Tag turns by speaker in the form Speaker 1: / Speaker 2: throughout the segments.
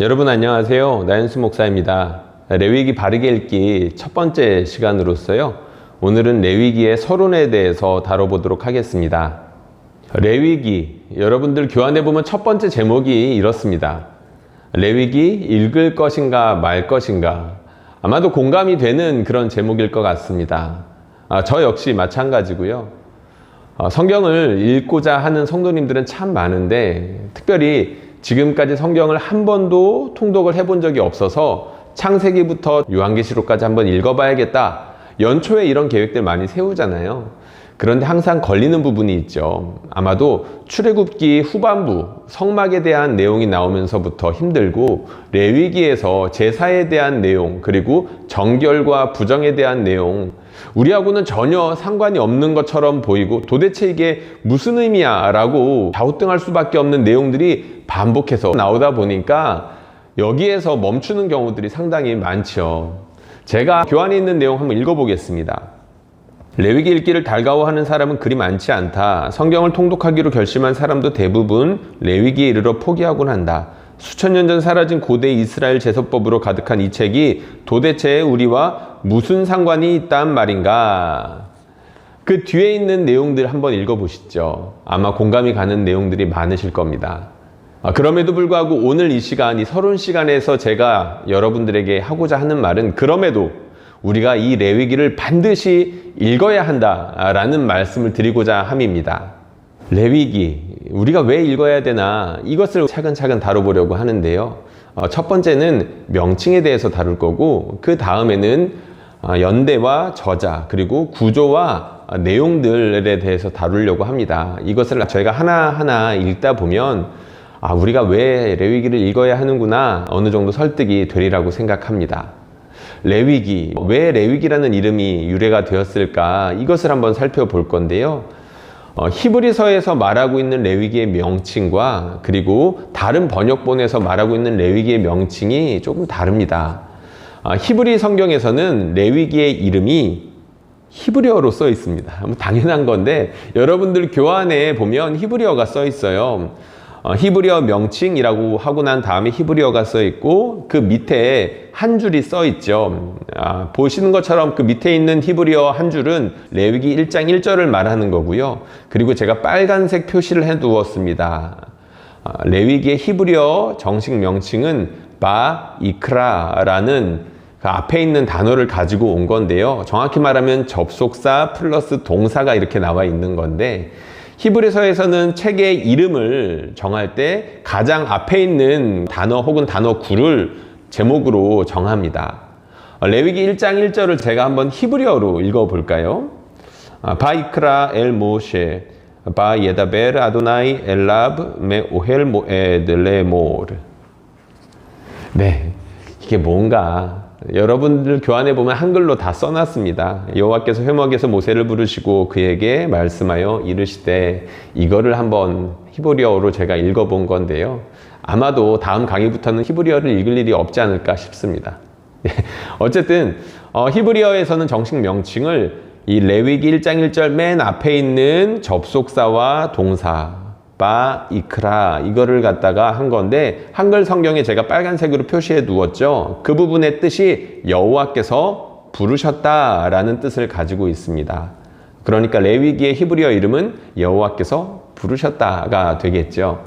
Speaker 1: 여러분 안녕하세요. 나연수 목사입니다. 레위기 바르게 읽기 첫 번째 시간으로서요. 오늘은 레위기의 서론에 대해서 다뤄보도록 하겠습니다. 레위기, 여러분들 교환해 보면 첫 번째 제목이 이렇습니다. 레위기 읽을 것인가 말 것인가. 아마도 공감이 되는 그런 제목일 것 같습니다. 저 역시 마찬가지고요. 성경을 읽고자 하는 성도님들은 참 많은데 특별히 지금까지 성경을 한 번도 통독을 해본 적이 없어서 창세기부터 요한계시록까지 한번 읽어봐야겠다. 연초에 이런 계획들 많이 세우잖아요. 그런데 항상 걸리는 부분이 있죠. 아마도 출애굽기 후반부 성막에 대한 내용이 나오면서부터 힘들고 레위기에서 제사에 대한 내용 그리고 정결과 부정에 대한 내용 우리하고는 전혀 상관이 없는 것처럼 보이고 도대체 이게 무슨 의미야 라고 갸우뚱할 수밖에 없는 내용들이 반복해서 나오다 보니까 여기에서 멈추는 경우들이 상당히 많죠. 제가 교안에 있는 내용 한번 읽어보겠습니다. 레위기 읽기를 달가워하는 사람은 그리 많지 않다. 성경을 통독하기로 결심한 사람도 대부분 레위기에 이르러 포기하곤 한다. 수천 년 전 사라진 고대 이스라엘 제사법으로 가득한 이 책이 도대체 우리와 무슨 상관이 있단 말인가? 그 뒤에 있는 내용들 한번 읽어보시죠. 아마 공감이 가는 내용들이 많으실 겁니다. 그럼에도 불구하고 오늘 이 시간, 이 서론 시간에서 제가 여러분들에게 하고자 하는 말은 그럼에도 우리가 이 레위기를 반드시 읽어야 한다라는 말씀을 드리고자 함입니다. 레위기, 우리가 왜 읽어야 되나 이것을 차근차근 다뤄보려고 하는데요. 첫 번째는 명칭에 대해서 다룰 거고 그 다음에는 연대와 저자 그리고 구조와 내용들에 대해서 다루려고 합니다. 이것을 저희가 하나하나 읽다 보면 우리가 왜 레위기를 읽어야 하는구나 어느 정도 설득이 되리라고 생각합니다. 레위기, 왜 레위기라는 이름이 유래가 되었을까 이것을 한번 살펴볼 건데요. 히브리서에서 말하고 있는 레위기의 명칭과 그리고 다른 번역본에서 말하고 있는 레위기의 명칭이 조금 다릅니다. 히브리 성경에서는 레위기의 이름이 히브리어로 써 있습니다. 당연한 건데 여러분들 교환에 보면 히브리어가 써 있어요. 히브리어 명칭이라고 하고 난 다음에 히브리어가 써 있고 그 밑에 한 줄이 써 있죠. 보시는 것처럼 그 밑에 있는 히브리어 한 줄은 레위기 1장 1절을 말하는 거고요. 그리고 제가 빨간색 표시를 해 두었습니다. 레위기의 히브리어 정식 명칭은 바 이크라라는 그 앞에 있는 단어를 가지고 온 건데요. 정확히 말하면 접속사 플러스 동사가 이렇게 나와 있는 건데 히브리서에서는 책의 이름을 정할 때 가장 앞에 있는 단어 혹은 단어 구를 제목으로 정합니다. 레위기 1장 1절을 제가 한번 히브리어로 읽어볼까요? 바이크라 엘 모셰 바 예다벨 아도나이 엘랍 메 오헬 모에드 레모르. 네, 이게 뭔가 여러분들 교환해 보면 한글로 다 써놨습니다. 여호와께서 회막에서 모세를 부르시고 그에게 말씀하여 이르시되 이거를 한번 히브리어로 제가 읽어본 건데요. 아마도 다음 강의부터는 히브리어를 읽을 일이 없지 않을까 싶습니다. 어쨌든 히브리어에서는 정식 명칭을 이 레위기 1장 1절 맨 앞에 있는 접속사와 동사 바 이크라 이거를 갖다가 한 건데 한글 성경에 제가 빨간색으로 표시해 두었죠. 그 부분의 뜻이 여호와께서 부르셨다라는 뜻을 가지고 있습니다. 그러니까 레위기의 히브리어 이름은 여호와께서 부르셨다가 되겠죠.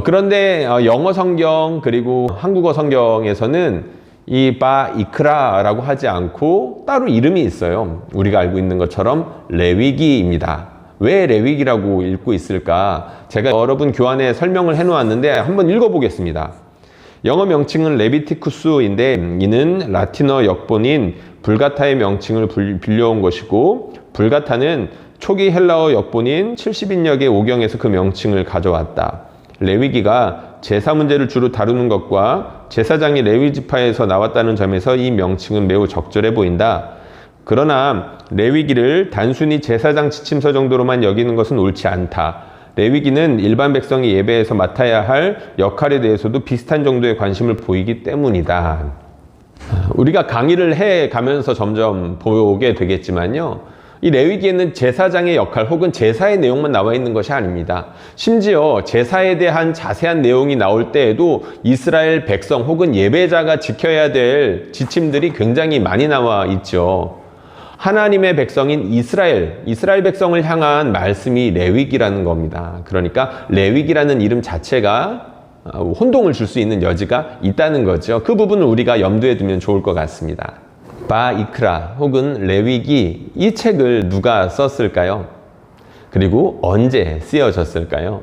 Speaker 1: 그런데 영어 성경 그리고 한국어 성경에서는 이 바 이크라라고 하지 않고 따로 이름이 있어요. 우리가 알고 있는 것처럼 레위기입니다. 왜 레위기라고 읽고 있을까? 제가 여러분 교환에 설명을 해놓았는데 한번 읽어보겠습니다. 영어 명칭은 레비티쿠스인데 이는 라틴어 역본인 불가타의 명칭을 빌려온 것이고 불가타는 초기 헬라어 역본인 70인역의 오경에서 그 명칭을 가져왔다. 레위기가 제사 문제를 주로 다루는 것과 제사장이 레위 지파에서 나왔다는 점에서 이 명칭은 매우 적절해 보인다. 그러나 레위기를 단순히 제사장 지침서 정도로만 여기는 것은 옳지 않다. 레위기는 일반 백성이 예배에서 맡아야 할 역할에 대해서도 비슷한 정도의 관심을 보이기 때문이다. 우리가 강의를 해 가면서 점점 보게 되겠지만요. 이 레위기에는 제사장의 역할 혹은 제사의 내용만 나와 있는 것이 아닙니다. 심지어 제사에 대한 자세한 내용이 나올 때에도 이스라엘 백성 혹은 예배자가 지켜야 될 지침들이 굉장히 많이 나와 있죠. 하나님의 백성인 이스라엘 백성을 향한 말씀이 레위기라는 겁니다. 그러니까 레위기라는 이름 자체가 혼동을 줄 수 있는 여지가 있다는 거죠. 그 부분을 우리가 염두에 두면 좋을 것 같습니다. 바이크라 혹은 레위기, 이 책을 누가 썼을까요? 그리고 언제 쓰여졌을까요?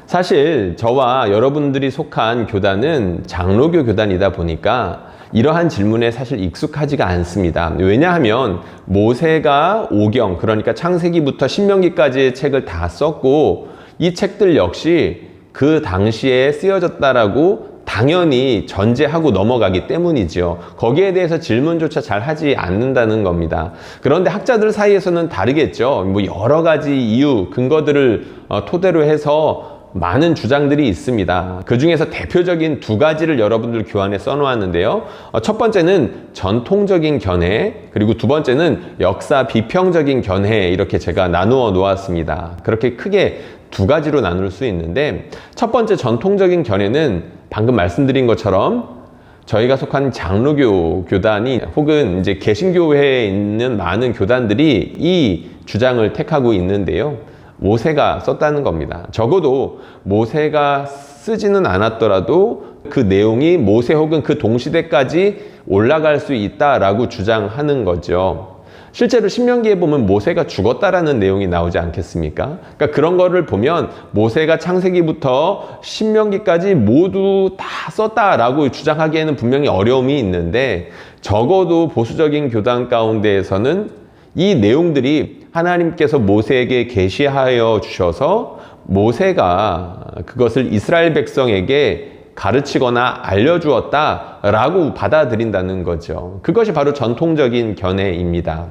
Speaker 1: 사실 저와 여러분들이 속한 교단은 장로교 교단이다 보니까 이러한 질문에 사실 익숙하지가 않습니다. 왜냐하면 모세가 오경, 그러니까 창세기부터 신명기까지의 책을 다 썼고 이 책들 역시 그 당시에 쓰여졌다라고 당연히 전제하고 넘어가기 때문이죠. 거기에 대해서 질문조차 잘 하지 않는다는 겁니다. 그런데 학자들 사이에서는 다르겠죠. 뭐 여러 가지 이유, 근거들을 토대로 해서 많은 주장들이 있습니다. 그 중에서 대표적인 두 가지를 여러분들 교환에 써놓았는데요. 첫 번째는 전통적인 견해, 그리고 두 번째는 역사 비평적인 견해, 이렇게 제가 나누어 놓았습니다. 그렇게 크게 두 가지로 나눌 수 있는데, 첫 번째 전통적인 견해는 방금 말씀드린 것처럼 저희가 속한 장로교 교단이 혹은 이제 개신교회에 있는 많은 교단들이 이 주장을 택하고 있는데요. 모세가 썼다는 겁니다. 적어도 모세가 쓰지는 않았더라도 그 내용이 모세 혹은 그 동시대까지 올라갈 수 있다라고 주장하는 거죠. 실제로 신명기에 보면 모세가 죽었다라는 내용이 나오지 않겠습니까? 그러니까 그런 거를 보면 모세가 창세기부터 신명기까지 모두 다 썼다라고 주장하기에는 분명히 어려움이 있는데, 적어도 보수적인 교단 가운데에서는 이 내용들이 하나님께서 모세에게 계시하여 주셔서 모세가 그것을 이스라엘 백성에게 가르치거나 알려주었다라고 받아들인다는 거죠. 그것이 바로 전통적인 견해입니다.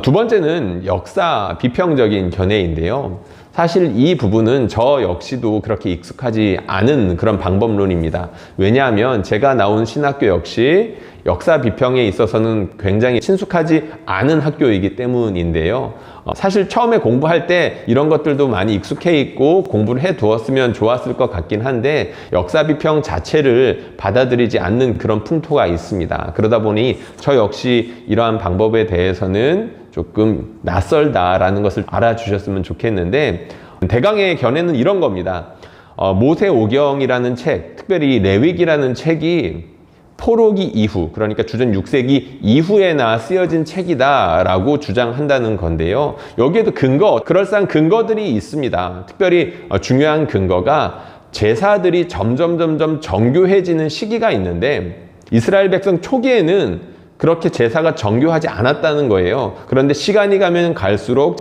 Speaker 1: 두 번째는 역사 비평적인 견해인데요. 사실 이 부분은 저 역시도 그렇게 익숙하지 않은 그런 방법론입니다. 왜냐하면 제가 나온 신학교 역시 역사 비평에 있어서는 굉장히 친숙하지 않은 학교이기 때문인데요. 사실 처음에 공부할 때 이런 것들도 많이 익숙해 있고 공부를 해 두었으면 좋았을 것 같긴 한데, 역사 비평 자체를 받아들이지 않는 그런 풍토가 있습니다. 그러다 보니 저 역시 이러한 방법에 대해서는 조금 낯설다라는 것을 알아주셨으면 좋겠는데, 대강의 견해는 이런 겁니다. 모세오경이라는 책, 특별히 레위기라는 책이 포로기 이후, 그러니까 주전 6세기 이후에나 쓰여진 책이다라고 주장한다는 건데요. 여기에도 그럴싸한 근거들이 있습니다. 특별히 중요한 근거가 제사들이 점점 정교해지는 시기가 있는데, 이스라엘 백성 초기에는 그렇게 제사가 정교하지 않았다는 거예요. 그런데 시간이 가면 갈수록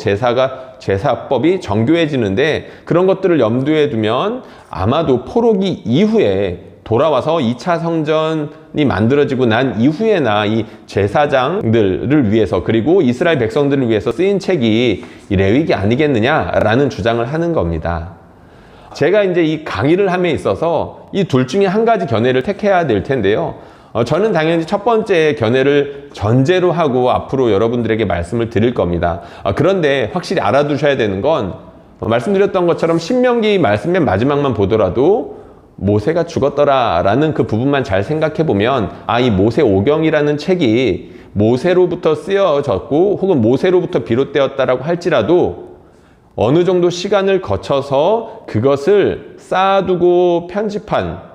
Speaker 1: 제사법이 정교해지는데, 그런 것들을 염두에 두면 아마도 포로기 이후에 돌아와서 2차 성전이 만들어지고 난 이후에나 이 제사장들을 위해서, 그리고 이스라엘 백성들을 위해서 쓰인 책이 이 레위기 아니겠느냐라는 주장을 하는 겁니다. 제가 이제 이 강의를 함에 있어서 이 둘 중에 한 가지 견해를 택해야 될 텐데요. 저는 당연히 첫 번째 견해를 전제로 하고 앞으로 여러분들에게 말씀을 드릴 겁니다. 그런데 확실히 알아두셔야 되는 건, 말씀드렸던 것처럼 신명기 말씀 맨 마지막만 보더라도 모세가 죽었더라라는 그 부분만 잘 생각해 보면, 이 모세오경이라는 책이 모세로부터 쓰여졌고 혹은 모세로부터 비롯되었다라고 할지라도 어느 정도 시간을 거쳐서 그것을 쌓아두고 편집한,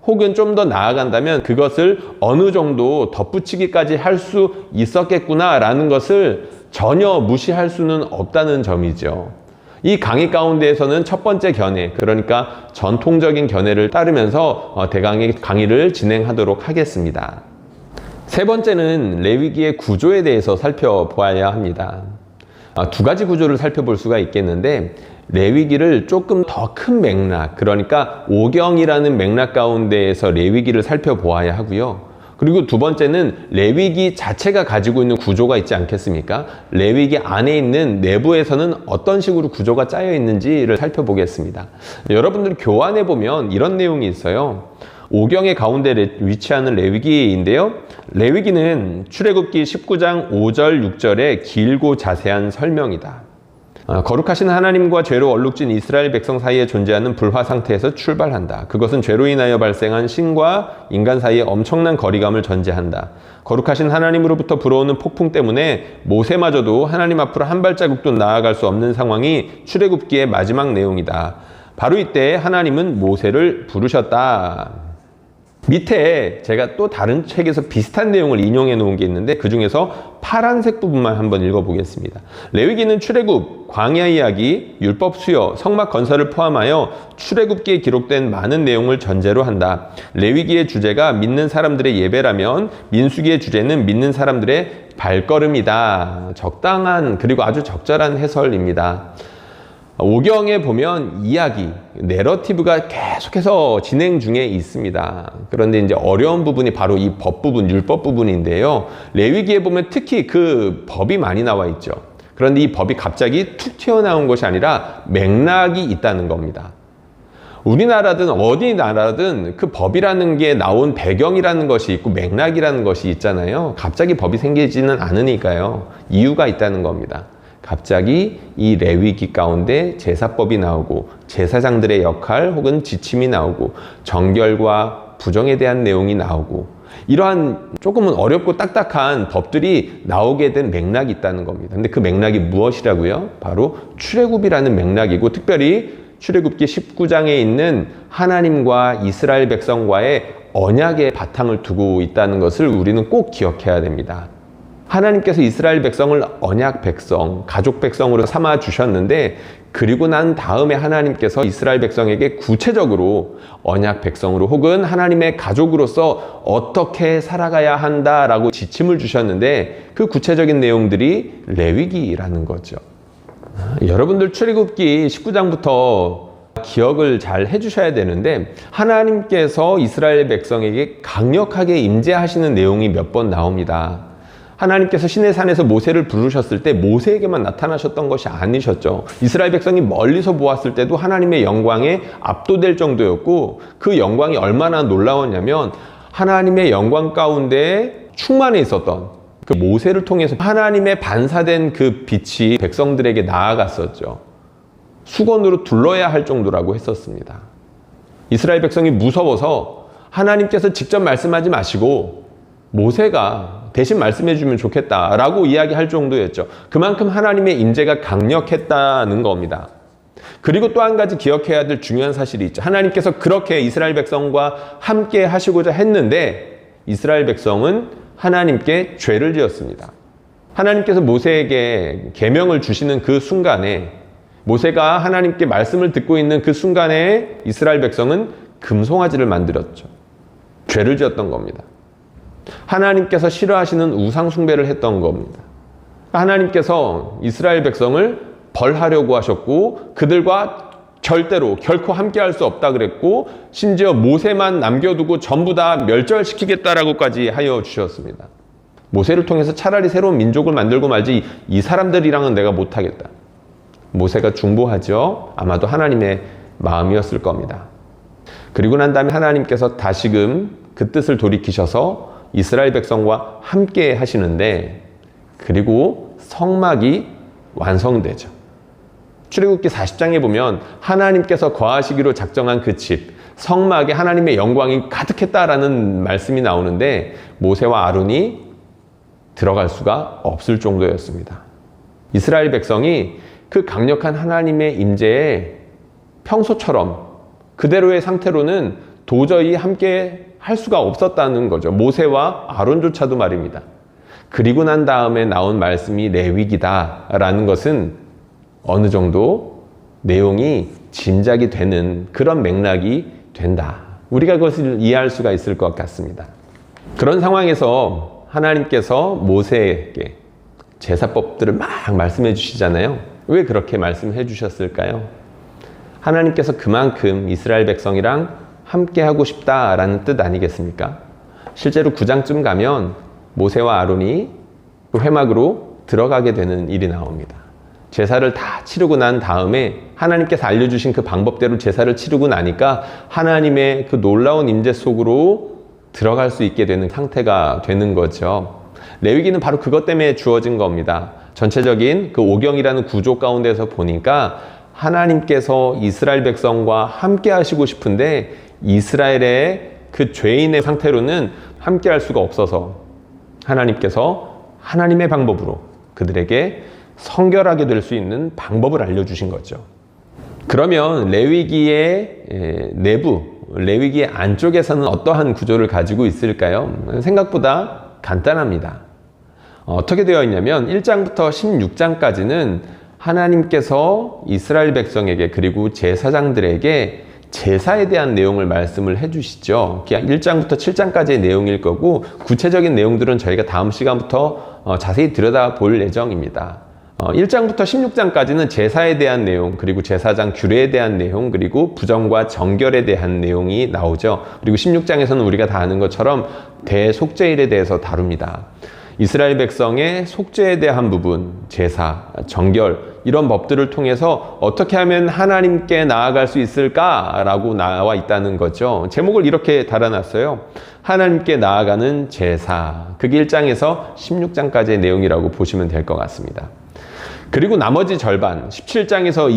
Speaker 1: 혹은 좀 더 나아간다면 그것을 어느 정도 덧붙이기까지 할 수 있었겠구나라는 것을 전혀 무시할 수는 없다는 점이죠. 이 강의 가운데에서는 첫 번째 견해, 그러니까 전통적인 견해를 따르면서 대강의 강의를 진행하도록 하겠습니다. 세 번째는 레위기의 구조에 대해서 살펴보아야 합니다. 두 가지 구조를 살펴볼 수가 있겠는데, 레위기를 조금 더 큰 맥락, 그러니까 오경이라는 맥락 가운데에서 레위기를 살펴보아야 하고요. 그리고 두 번째는 레위기 자체가 가지고 있는 구조가 있지 않겠습니까? 레위기 안에 있는 내부에서는 어떤 식으로 구조가 짜여 있는지를 살펴보겠습니다. 여러분들 교환해 보면 이런 내용이 있어요. 오경의 가운데 위치하는 레위기인데요. 레위기는 출애굽기 19장 5절 6절의 길고 자세한 설명이다. 거룩하신 하나님과 죄로 얼룩진 이스라엘 백성 사이에 존재하는 불화 상태에서 출발한다. 그것은 죄로 인하여 발생한 신과 인간 사이에 엄청난 거리감을 전제한다. 거룩하신 하나님으로부터 불어오는 폭풍 때문에 모세마저도 하나님 앞으로 한 발자국도 나아갈 수 없는 상황이 출애굽기의 마지막 내용이다. 바로 이때 하나님은 모세를 부르셨다. 밑에 제가 또 다른 책에서 비슷한 내용을 인용해 놓은 게 있는데 그 중에서 파란색 부분만 한번 읽어보겠습니다. 레위기는 출애굽, 광야 이야기, 율법 수여, 성막 건설을 포함하여 출애굽기에 기록된 많은 내용을 전제로 한다. 레위기의 주제가 믿는 사람들의 예배라면 민수기의 주제는 믿는 사람들의 발걸음이다. 적당한 그리고 아주 적절한 해설입니다. 오경에 보면 이야기, 내러티브가 계속해서 진행 중에 있습니다. 그런데 이제 어려운 부분이 바로 이 법 부분, 율법 부분인데요. 레위기에 보면 특히 그 법이 많이 나와 있죠. 그런데 이 법이 갑자기 툭 튀어나온 것이 아니라 맥락이 있다는 겁니다. 우리나라든 어디 나라든 그 법이라는 게 나온 배경이라는 것이 있고 맥락이라는 것이 있잖아요. 갑자기 법이 생기지는 않으니까요. 이유가 있다는 겁니다. 갑자기 이 레위기 가운데 제사법이 나오고 제사장들의 역할 혹은 지침이 나오고 정결과 부정에 대한 내용이 나오고 이러한 조금은 어렵고 딱딱한 법들이 나오게 된 맥락이 있다는 겁니다. 근데 그 맥락이 무엇이라고요? 바로 출애굽이라는 맥락이고 특별히 출애굽기 19장에 있는 하나님과 이스라엘 백성과의 언약의 바탕을 두고 있다는 것을 우리는 꼭 기억해야 됩니다. 하나님께서 이스라엘 백성을 언약 백성, 가족 백성으로 삼아 주셨는데 그리고 난 다음에 하나님께서 이스라엘 백성에게 구체적으로 언약 백성으로 혹은 하나님의 가족으로서 어떻게 살아가야 한다라고 지침을 주셨는데 그 구체적인 내용들이 레위기라는 거죠. 여러분들 출애굽기 19장부터 기억을 잘 해주셔야 되는데 하나님께서 이스라엘 백성에게 강력하게 임재하시는 내용이 몇 번 나옵니다. 하나님께서 시내산에서 모세를 부르셨을 때 모세에게만 나타나셨던 것이 아니셨죠. 이스라엘 백성이 멀리서 보았을 때도 하나님의 영광에 압도될 정도였고 그 영광이 얼마나 놀라웠냐면 하나님의 영광 가운데 충만해 있었던 그 모세를 통해서 하나님의 반사된 그 빛이 백성들에게 나아갔었죠. 수건으로 둘러야 할 정도라고 했었습니다. 이스라엘 백성이 무서워서 하나님께서 직접 말씀하지 마시고 모세가 대신 말씀해 주면 좋겠다라고 이야기할 정도였죠. 그만큼 하나님의 임재가 강력했다는 겁니다. 그리고 또 한 가지 기억해야 될 중요한 사실이 있죠. 하나님께서 그렇게 이스라엘 백성과 함께 하시고자 했는데 이스라엘 백성은 하나님께 죄를 지었습니다. 하나님께서 모세에게 계명을 주시는 그 순간에 모세가 하나님께 말씀을 듣고 있는 그 순간에 이스라엘 백성은 금송아지를 만들었죠. 죄를 지었던 겁니다. 하나님께서 싫어하시는 우상 숭배를 했던 겁니다. 하나님께서 이스라엘 백성을 벌하려고 하셨고 그들과 절대로 결코 함께할 수 없다 그랬고 심지어 모세만 남겨두고 전부 다 멸절시키겠다라고까지 하여 주셨습니다. 모세를 통해서 차라리 새로운 민족을 만들고 말지 이 사람들이랑은 내가 못하겠다. 모세가 중보하죠. 아마도 하나님의 마음이었을 겁니다. 그리고 난 다음에 하나님께서 다시금 그 뜻을 돌이키셔서 이스라엘 백성과 함께 하시는데 그리고 성막이 완성되죠. 출애굽기 40장에 보면 하나님께서 거하시기로 작정한 그 집, 성막에 하나님의 영광이 가득했다라는 말씀이 나오는데 모세와 아론이 들어갈 수가 없을 정도였습니다. 이스라엘 백성이 그 강력한 하나님의 임재에 평소처럼 그대로의 상태로는 도저히 함께 할 수가 없었다는 거죠. 모세와 아론조차도 말입니다. 그리고 난 다음에 나온 말씀이 레위기다라는 것은 어느 정도 내용이 짐작이 되는 그런 맥락이 된다. 우리가 그것을 이해할 수가 있을 것 같습니다. 그런 상황에서 하나님께서 모세에게 제사법들을 막 말씀해 주시잖아요. 왜 그렇게 말씀해 주셨을까요? 하나님께서 그만큼 이스라엘 백성이랑 함께 하고 싶다라는 뜻 아니겠습니까? 실제로 9장쯤 가면 모세와 아론이 그 회막으로 들어가게 되는 일이 나옵니다. 제사를 다 치르고 난 다음에 하나님께서 알려주신 그 방법대로 제사를 치르고 나니까 하나님의 그 놀라운 임재 속으로 들어갈 수 있게 되는 상태가 되는 거죠. 레위기는 바로 그것 때문에 주어진 겁니다. 전체적인 그 오경이라는 구조 가운데서 보니까 하나님께서 이스라엘 백성과 함께 하시고 싶은데 이스라엘의 그 죄인의 상태로는 함께 할 수가 없어서 하나님께서 하나님의 방법으로 그들에게 성결하게 될 수 있는 방법을 알려주신 거죠. 그러면 레위기의 내부, 레위기의 안쪽에서는 어떠한 구조를 가지고 있을까요? 생각보다 간단합니다. 어떻게 되어 있냐면 1장부터 16장까지는 하나님께서 이스라엘 백성에게 그리고 제사장들에게 제사에 대한 내용을 말씀을 해주시죠. 1장부터 7장까지의 내용일 거고 구체적인 내용들은 저희가 다음 시간부터 자세히 들여다볼 예정입니다. 1장부터 16장까지는 제사에 대한 내용, 그리고 제사장 규례에 대한 내용, 그리고 부정과 정결에 대한 내용이 나오죠. 그리고 16장에서는 우리가 다 아는 것처럼 대속죄일에 대해서 다룹니다. 이스라엘 백성의 속죄에 대한 부분, 제사, 정결 이런 법들을 통해서 어떻게 하면 하나님께 나아갈 수 있을까라고 나와 있다는 거죠. 제목을 이렇게 달아놨어요. 하나님께 나아가는 제사. 그게 1장에서 16장까지의 내용이라고 보시면 될 것 같습니다. 그리고 나머지 절반, 17장에서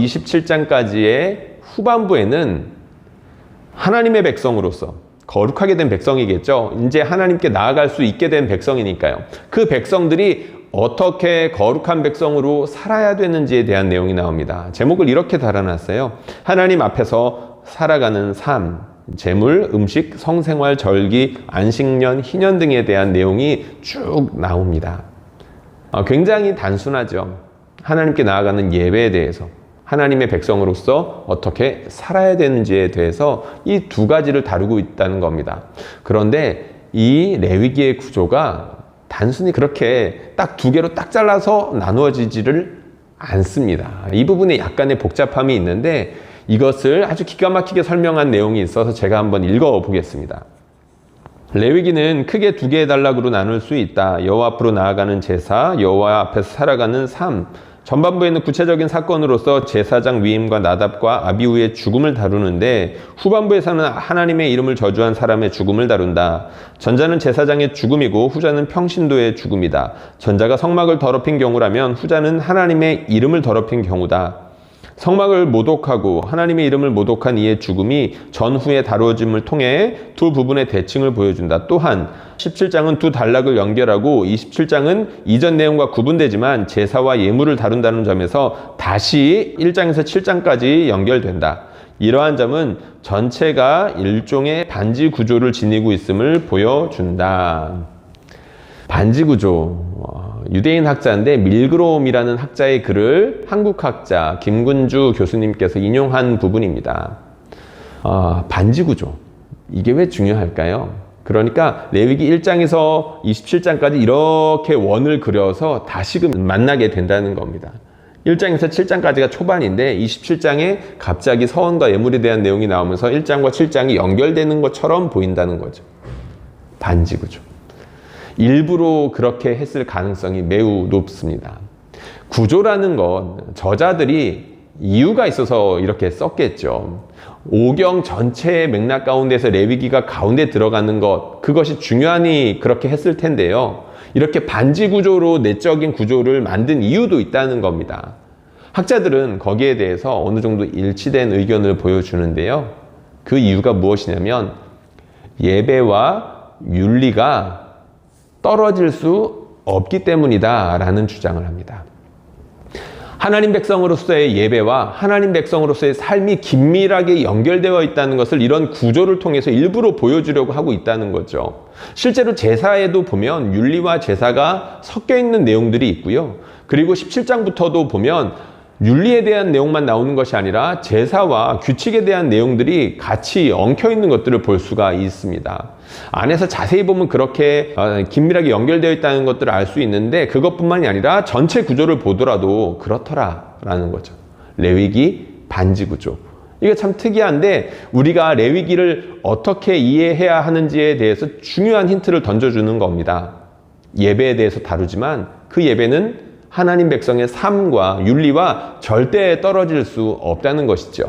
Speaker 1: 27장까지의 후반부에는 하나님의 백성으로서 거룩하게 된 백성이겠죠. 이제 하나님께 나아갈 수 있게 된 백성이니까요. 그 백성들이 어떻게 거룩한 백성으로 살아야 되는지에 대한 내용이 나옵니다. 제목을 이렇게 달아놨어요. 하나님 앞에서 살아가는 삶, 제물, 음식, 성생활, 절기, 안식년, 희년 등에 대한 내용이 쭉 나옵니다. 굉장히 단순하죠. 하나님께 나아가는 예배에 대해서, 하나님의 백성으로서 어떻게 살아야 되는지에 대해서 이 두 가지를 다루고 있다는 겁니다. 그런데 이 레위기의 구조가 단순히 그렇게 딱 두 개로 딱 잘라서 나누어지지를 않습니다. 이 부분에 약간의 복잡함이 있는데 이것을 아주 기가 막히게 설명한 내용이 있어서 제가 한번 읽어보겠습니다. 레위기는 크게 두 개의 단락으로 나눌 수 있다. 여호와 앞으로 나아가는 제사, 여호와 앞에서 살아가는 삶. 전반부에는 구체적인 사건으로서 제사장 위임과 나답과 아비후의 죽음을 다루는데 후반부에서는 하나님의 이름을 저주한 사람의 죽음을 다룬다. 전자는 제사장의 죽음이고 후자는 평신도의 죽음이다. 전자가 성막을 더럽힌 경우라면 후자는 하나님의 이름을 더럽힌 경우다. 성막을 모독하고 하나님의 이름을 모독한 이의 죽음이 전후에 다루어짐을 통해 두 부분의 대칭을 보여준다. 또한 17장은 두 단락을 연결하고 27장은 이전 내용과 구분되지만 제사와 예물을 다룬다는 점에서 다시 1장에서 7장까지 연결된다. 이러한 점은 전체가 일종의 반지 구조를 지니고 있음을 보여준다. 반지 구조. 유대인 학자인데 밀그롬이라는 학자의 글을 한국 학자 김군주 교수님께서 인용한 부분입니다. 반지 구조. 이게 왜 중요할까요? 그러니까 레위기 1장에서 27장까지 이렇게 원을 그려서 다시금 만나게 된다는 겁니다. 1장에서 7장까지가 초반인데 27장에 갑자기 서원과 예물에 대한 내용이 나오면서 1장과 7장이 연결되는 것처럼 보인다는 거죠. 반지 구조. 일부러 그렇게 했을 가능성이 매우 높습니다. 구조라는 건 저자들이 이유가 있어서 이렇게 썼겠죠. 오경 전체의 맥락 가운데서 레위기가 가운데 들어가는 것, 그것이 중요하니 그렇게 했을 텐데요. 이렇게 반지 구조로 내적인 구조를 만든 이유도 있다는 겁니다. 학자들은 거기에 대해서 어느 정도 일치된 의견을 보여주는데요. 그 이유가 무엇이냐면 예배와 윤리가 떨어질 수 없기 때문이다 라는 주장을 합니다. 하나님 백성으로서의 예배와 하나님 백성으로서의 삶이 긴밀하게 연결되어 있다는 것을 이런 구조를 통해서 일부러 보여주려고 하고 있다는 거죠. 실제로 제사에도 보면 윤리와 제사가 섞여 있는 내용들이 있고요. 그리고 17장부터도 보면 윤리에 대한 내용만 나오는 것이 아니라 제사와 규칙에 대한 내용들이 같이 엉켜 있는 것들을 볼 수가 있습니다. 안에서 자세히 보면 그렇게 긴밀하게 연결되어 있다는 것들을 알 수 있는데 그것뿐만이 아니라 전체 구조를 보더라도 그렇더라라는 거죠. 레위기 반지 구조. 이게 참 특이한데 우리가 레위기를 어떻게 이해해야 하는지에 대해서 중요한 힌트를 던져주는 겁니다. 예배에 대해서 다루지만 그 예배는 하나님 백성의 삶과 윤리와 절대 떨어질 수 없다는 것이죠.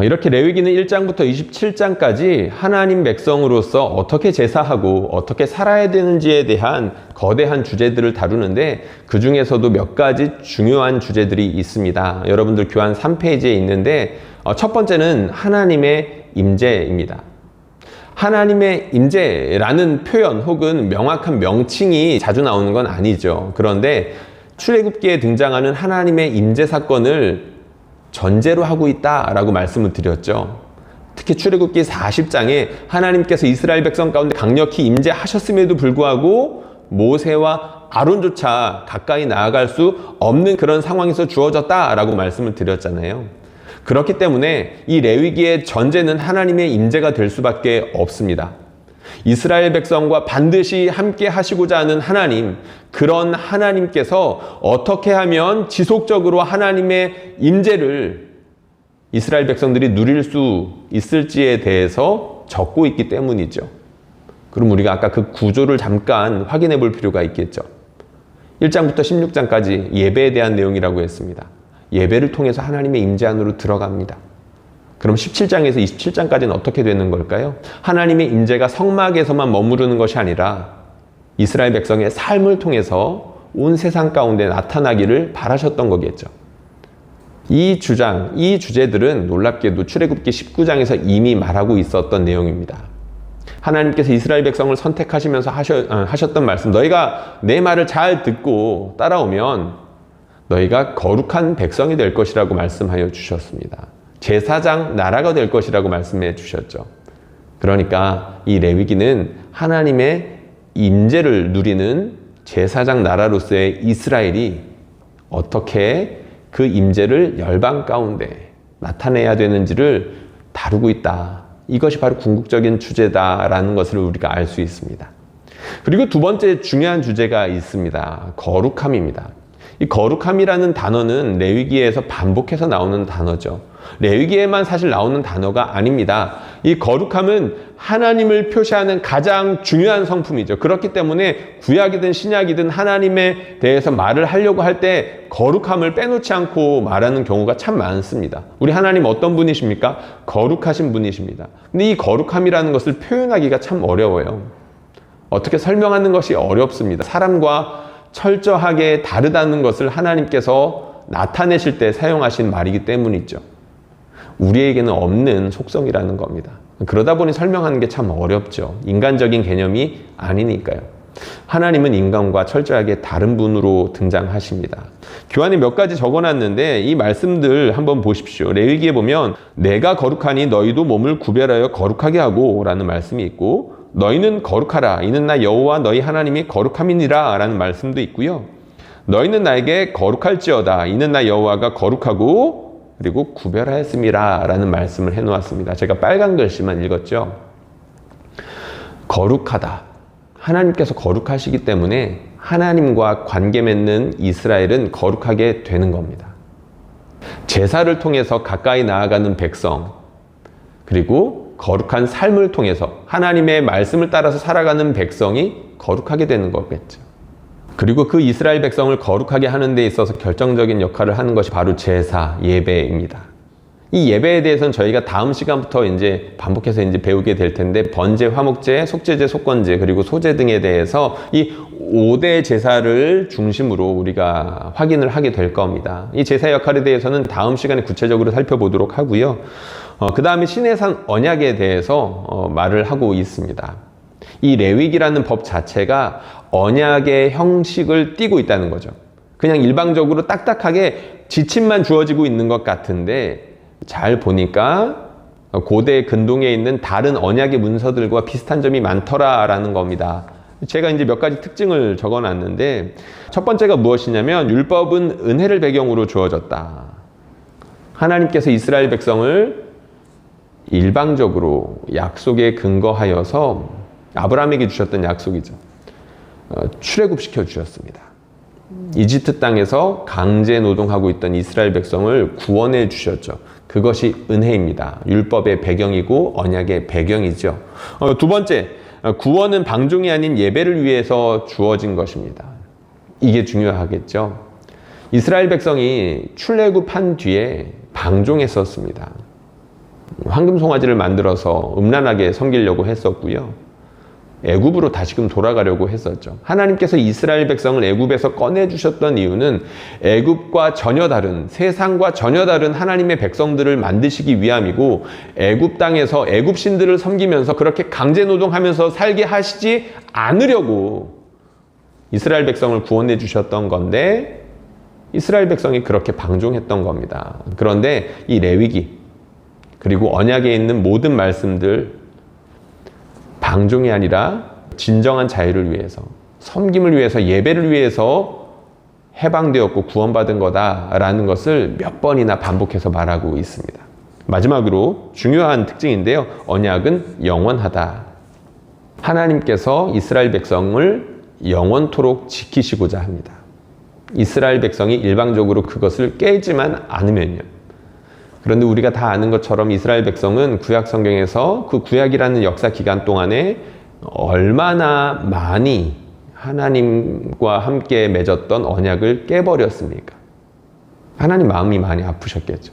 Speaker 1: 이렇게 레위기는 1장부터 27장까지 하나님 백성으로서 어떻게 제사하고 어떻게 살아야 되는지에 대한 거대한 주제들을 다루는데 그 중에서도 몇 가지 중요한 주제들이 있습니다. 여러분들 교환 3페이지에 있는데 첫 번째는 하나님의 임재입니다. 하나님의 임재라는 표현 혹은 명확한 명칭이 자주 나오는 건 아니죠. 그런데 출애굽기에 등장하는 하나님의 임재 사건을 전제로 하고 있다라고 말씀을 드렸죠. 특히 출애굽기 40장에 하나님께서 이스라엘 백성 가운데 강력히 임재하셨음에도 불구하고 모세와 아론조차 가까이 나아갈 수 없는 그런 상황에서 주어졌다라고 말씀을 드렸잖아요. 그렇기 때문에 이 레위기의 전제는 하나님의 임재가 될 수밖에 없습니다. 이스라엘 백성과 반드시 함께 하시고자 하는 하나님, 그런 하나님께서 어떻게 하면 지속적으로 하나님의 임재를 이스라엘 백성들이 누릴 수 있을지에 대해서 적고 있기 때문이죠. 그럼 우리가 아까 그 구조를 잠깐 확인해 볼 필요가 있겠죠. 1장부터 16장까지 예배에 대한 내용이라고 했습니다. 예배를 통해서 하나님의 임재 안으로 들어갑니다. 그럼 17장에서 27장까지는 어떻게 되는 걸까요? 하나님의 임재가 성막에서만 머무르는 것이 아니라 이스라엘 백성의 삶을 통해서 온 세상 가운데 나타나기를 바라셨던 거겠죠. 이 주장, 이 주제들은 놀랍게도 출애굽기 19장에서 이미 말하고 있었던 내용입니다. 하나님께서 이스라엘 백성을 선택하시면서 하셨던 말씀, 너희가 내 말을 잘 듣고 따라오면 너희가 거룩한 백성이 될 것이라고 말씀하여 주셨습니다. 제사장 나라가 될 것이라고 말씀해 주셨죠. 그러니까 이 레위기는 하나님의 임재를 누리는 제사장 나라로서의 이스라엘이 어떻게 그 임재를 열방 가운데 나타내야 되는지를 다루고 있다. 이것이 바로 궁극적인 주제다라는 것을 우리가 알 수 있습니다. 그리고 두 번째 중요한 주제가 있습니다. 거룩함입니다. 이 거룩함이라는 단어는 레위기에서 반복해서 나오는 단어죠. 레위기에만 사실 나오는 단어가 아닙니다. 이 거룩함은 하나님을 표시하는 가장 중요한 성품이죠. 그렇기 때문에 구약이든 신약이든 하나님에 대해서 말을 하려고 할 때 거룩함을 빼놓지 않고 말하는 경우가 참 많습니다. 우리 하나님 어떤 분이십니까? 거룩하신 분이십니다. 근데 이 거룩함이라는 것을 표현하기가 참 어려워요. 어떻게 설명하는 것이 어렵습니다. 사람과 철저하게 다르다는 것을 하나님께서 나타내실 때 사용하신 말이기 때문이죠. 우리에게는 없는 속성이라는 겁니다. 그러다 보니 설명하는 게 참 어렵죠. 인간적인 개념이 아니니까요. 하나님은 인간과 철저하게 다른 분으로 등장하십니다. 교환에 몇 가지 적어놨는데 이 말씀들 한번 보십시오. 레위기에 보면 내가 거룩하니 너희도 몸을 구별하여 거룩하게 하고 라는 말씀이 있고 너희는 거룩하라 이는 나 여호와 너희 하나님이 거룩함이니라 라는 말씀도 있고요. 너희는 나에게 거룩할지어다 이는 나 여호와가 거룩하고 그리고 구별하였음이라 라는 말씀을 해놓았습니다. 제가 빨간 글씨만 읽었죠. 거룩하다. 하나님께서 거룩하시기 때문에 하나님과 관계 맺는 이스라엘은 거룩하게 되는 겁니다. 제사를 통해서 가까이 나아가는 백성, 그리고 거룩한 삶을 통해서 하나님의 말씀을 따라서 살아가는 백성이 거룩하게 되는 거겠죠. 그리고 그 이스라엘 백성을 거룩하게 하는 데 있어서 결정적인 역할을 하는 것이 바로 제사, 예배입니다. 이 예배에 대해서는 저희가 다음 시간부터 이제 반복해서 이제 배우게 될 텐데 번제, 화목제, 속죄제, 속건제, 그리고 소제 등에 대해서 이 5대 제사를 중심으로 우리가 확인을 하게 될 겁니다. 이 제사 역할에 대해서는 다음 시간에 구체적으로 살펴보도록 하고요. 그 다음에 시내산 언약에 대해서 말을 하고 있습니다. 이 레위기라는 법 자체가 언약의 형식을 띠고 있다는 거죠. 그냥 일방적으로 딱딱하게 지침만 주어지고 있는 것 같은데 잘 보니까 고대 근동에 있는 다른 언약의 문서들과 비슷한 점이 많더라라는 겁니다. 제가 이제 몇 가지 특징을 적어놨는데 첫 번째가 무엇이냐면 율법은 은혜를 배경으로 주어졌다. 하나님께서 이스라엘 백성을 일방적으로 약속에 근거하여서 아브라함에게 주셨던 약속이죠. 출애굽시켜 주셨습니다. 이집트 땅에서 강제 노동하고 있던 이스라엘 백성을 구원해 주셨죠. 그것이 은혜입니다. 율법의 배경이고 언약의 배경이죠. 두 번째, 구원은 방종이 아닌 예배를 위해서 주어진 것입니다. 이게 중요하겠죠. 이스라엘 백성이 출애굽한 뒤에 방종했었습니다. 황금 송아지를 만들어서 음란하게 섬기려고 했었고요. 애굽으로 다시금 돌아가려고 했었죠. 하나님께서 이스라엘 백성을 애굽에서 꺼내주셨던 이유는 애굽과 전혀 다른, 세상과 전혀 다른 하나님의 백성들을 만드시기 위함이고, 애굽 땅에서 애굽 신들을 섬기면서 그렇게 강제 노동하면서 살게 하시지 않으려고 이스라엘 백성을 구원해 주셨던 건데, 이스라엘 백성이 그렇게 방종했던 겁니다. 그런데 이 레위기 그리고 언약에 있는 모든 말씀들, 방종이 아니라 진정한 자유를 위해서, 섬김을 위해서, 예배를 위해서 해방되었고 구원받은 거다라는 것을 몇 번이나 반복해서 말하고 있습니다. 마지막으로 중요한 특징인데요. 언약은 영원하다. 하나님께서 이스라엘 백성을 영원토록 지키시고자 합니다. 이스라엘 백성이 일방적으로 그것을 깨지만 않으면요. 그런데 우리가 다 아는 것처럼 이스라엘 백성은 구약 성경에서 그 구약이라는 역사 기간 동안에 얼마나 많이 하나님과 함께 맺었던 언약을 깨버렸습니까? 하나님 마음이 많이 아프셨겠죠.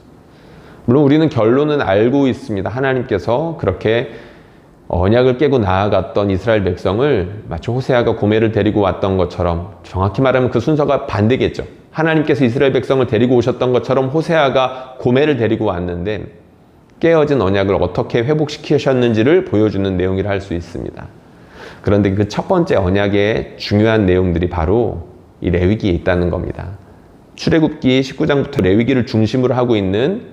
Speaker 1: 물론 우리는 결론은 알고 있습니다. 하나님께서 그렇게 언약을 깨고 나아갔던 이스라엘 백성을 마치 호세아가 고멜을 데리고 왔던 것처럼, 정확히 말하면 그 순서가 반대겠죠. 하나님께서 이스라엘 백성을 데리고 오셨던 것처럼 호세아가 고멜을 데리고 왔는데 깨어진 언약을 어떻게 회복시키셨는지를 보여주는 내용이라 할 수 있습니다. 그런데 그 첫 번째 언약의 중요한 내용들이 바로 이 레위기에 있다는 겁니다. 출애굽기 19장부터 레위기를 중심으로 하고 있는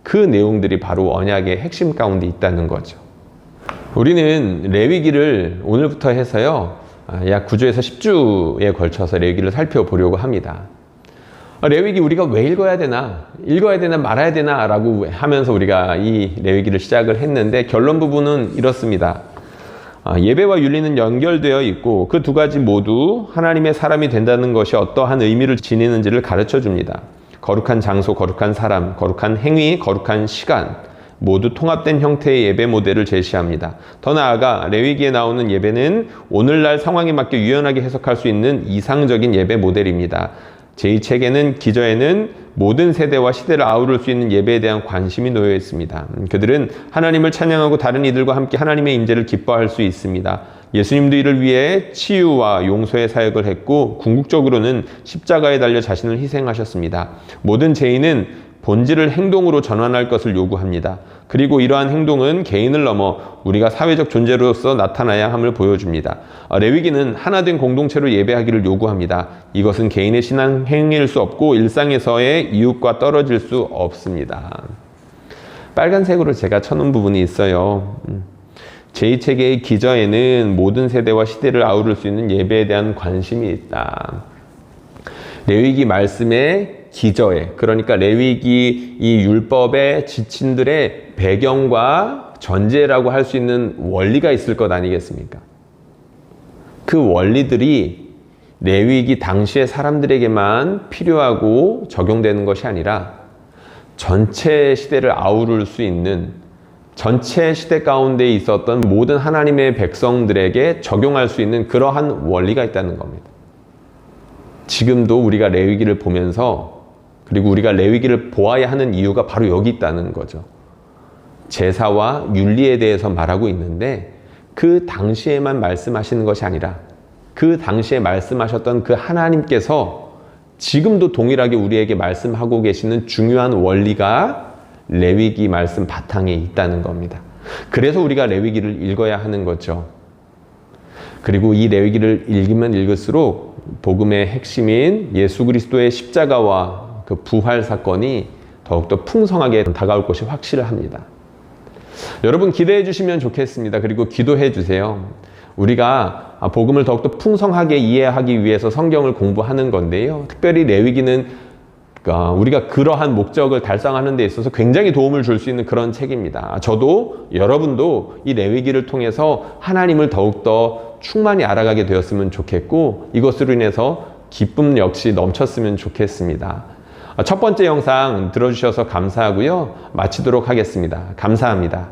Speaker 1: 그 내용들이 바로 언약의 핵심 가운데 있다는 거죠. 우리는 레위기를 오늘부터 해서요, 약 9주에서 10주에 걸쳐서 레위기를 살펴보려고 합니다. 레위기 우리가 왜 읽어야 되나 말아야 되나 라고 하면서 우리가 이 레위기를 시작을 했는데, 결론 부분은 이렇습니다. 예배와 윤리는 연결되어 있고 그 두 가지 모두 하나님의 사람이 된다는 것이 어떠한 의미를 지니는지를 가르쳐 줍니다. 거룩한 장소, 거룩한 사람, 거룩한 행위, 거룩한 시간, 모두 통합된 형태의 예배 모델을 제시합니다. 더 나아가 레위기에 나오는 예배는 오늘날 상황에 맞게 유연하게 해석할 수 있는 이상적인 예배 모델입니다. 제2책에는 기저에는 모든 세대와 시대를 아우를 수 있는 예배에 대한 관심이 놓여 있습니다. 그들은 하나님을 찬양하고 다른 이들과 함께 하나님의 임재를 기뻐할 수 있습니다. 예수님도 이를 위해 치유와 용서의 사역을 했고 궁극적으로는 십자가에 달려 자신을 희생하셨습니다. 모든 죄인은 본질을 행동으로 전환할 것을 요구합니다. 그리고 이러한 행동은 개인을 넘어 우리가 사회적 존재로서 나타나야 함을 보여줍니다. 레위기는 하나된 공동체로 예배하기를 요구합니다. 이것은 개인의 신앙 행위일 수 없고 일상에서의 이웃과 떨어질 수 없습니다. 빨간색으로 제가 쳐놓은 부분이 있어요. 제2체계의 기저에는 모든 세대와 시대를 아우를 수 있는 예배에 대한 관심이 있다. 레위기 말씀의 기저에, 그러니까 레위기 이 율법의 지침들의 배경과 전제라고 할 수 있는 원리가 있을 것 아니겠습니까? 그 원리들이 레위기 당시의 사람들에게만 필요하고 적용되는 것이 아니라 전체 시대를 아우를 수 있는, 전체 시대 가운데 있었던 모든 하나님의 백성들에게 적용할 수 있는 그러한 원리가 있다는 겁니다. 지금도 우리가 레위기를 보면서, 그리고 우리가 레위기를 보아야 하는 이유가 바로 여기 있다는 거죠. 제사와 윤리에 대해서 말하고 있는데 그 당시에만 말씀하시는 것이 아니라 그 당시에 말씀하셨던 그 하나님께서 지금도 동일하게 우리에게 말씀하고 계시는 중요한 원리가 레위기 말씀 바탕에 있다는 겁니다. 그래서 우리가 레위기를 읽어야 하는 거죠. 그리고 이 레위기를 읽으면 읽을수록 복음의 핵심인 예수 그리스도의 십자가와 그 부활 사건이 더욱더 풍성하게 다가올 것이 확실합니다. 여러분 기대해 주시면 좋겠습니다. 그리고 기도해 주세요. 우리가 복음을 더욱더 풍성하게 이해하기 위해서 성경을 공부하는 건데요. 특별히 레위기는 우리가 그러한 목적을 달성하는 데 있어서 굉장히 도움을 줄 수 있는 그런 책입니다. 저도 여러분도 이 레위기를 통해서 하나님을 더욱더 충만히 알아가게 되었으면 좋겠고 이것으로 인해서 기쁨 역시 넘쳤으면 좋겠습니다. 첫 번째 영상 들어주셔서 감사하고요. 마치도록 하겠습니다. 감사합니다.